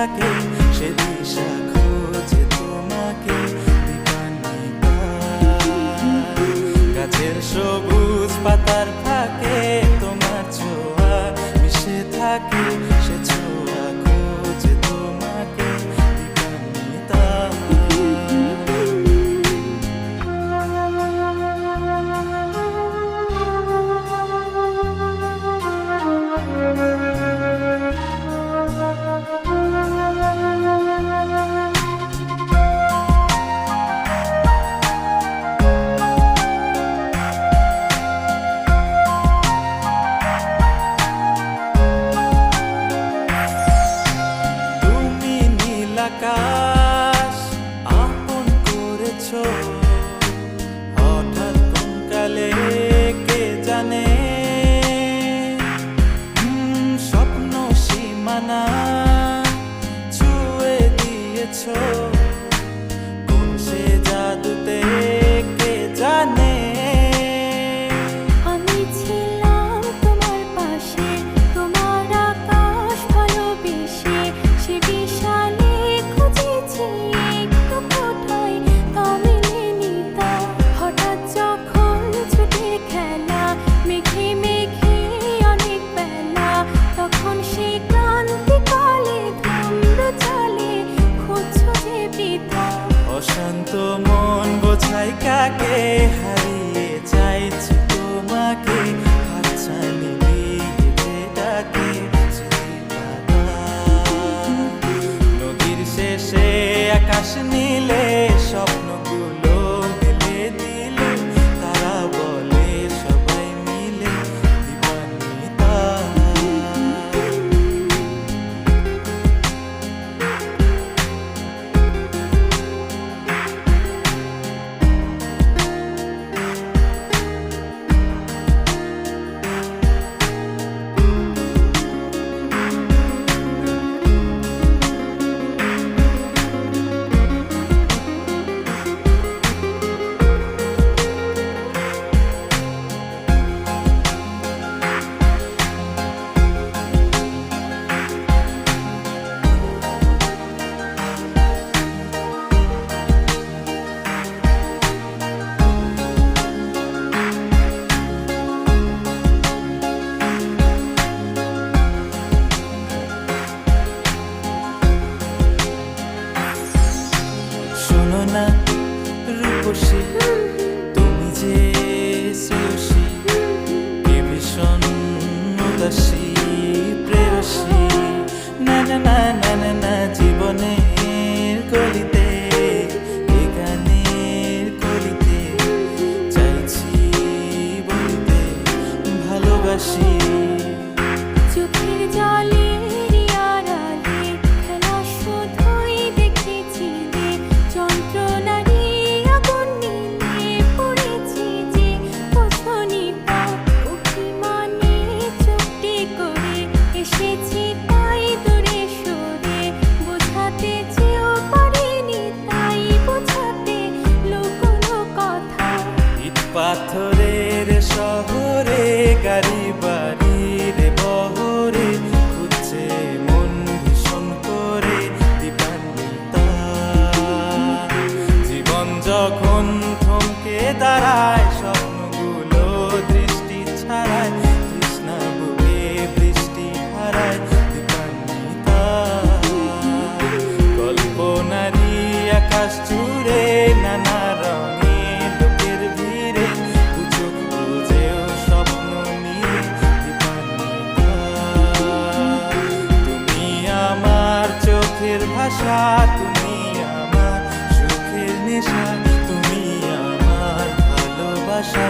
থাকে সে দিশা খোঁজে তোমাকে দীপান্বিতা। গাছের সবুজ পাতার ফাঁকে তোমার ছোঁয়া মিশে থাকে সে ছোঁয়া খোঁজে তোমাকে দীপান্বিতা। আকাশ আপন করেছো হঠাৎ কোন কালে কে জানে, স্বপ্ন সীমানা ছুঁয়ে দিয়েছো কোন সে জাদুতে কে জানে। আমি ছিলাম তোমার পাশে, তোমার আকাশ ভালোবেসে, সে বিশাল অশান্ত মন বোঝাই কাকে হারিয়ে চাইছি তোমাকে হাতছানি দিয়ে ডাকে নদীর শেষে আকাশ নীলে স্বপ্নগুলো মিলে দিলে তারা বলে সবাই মিলে দীপান্বিতা। না রূপসী তুমি যে শ্রেয়সী কে ভীষণ উদাসী প্রেয়সী না না না না না না জীবনের গলিতে এ গানের কলিতে চাইছি বলতে ভালোবাসি। চোখের জলে পাথরের শহরে গাড়ি বাড়ির বহরে খুঁজছে মন ভীষণ করে দীপান্বিতা। জীবন যখন থমকে দাঁড়ায় স্বপ্নগুলো দৃষ্টি ছাড়ায় তৃষ্ণা বুকে বৃষ্টি হারায় দীপান্বিতা। কল্পনারি আকাশ জুড়ে নানা রঙে ভাষা তুমি আমার সুখের নেশা তুমি আমার ভালোবাসা।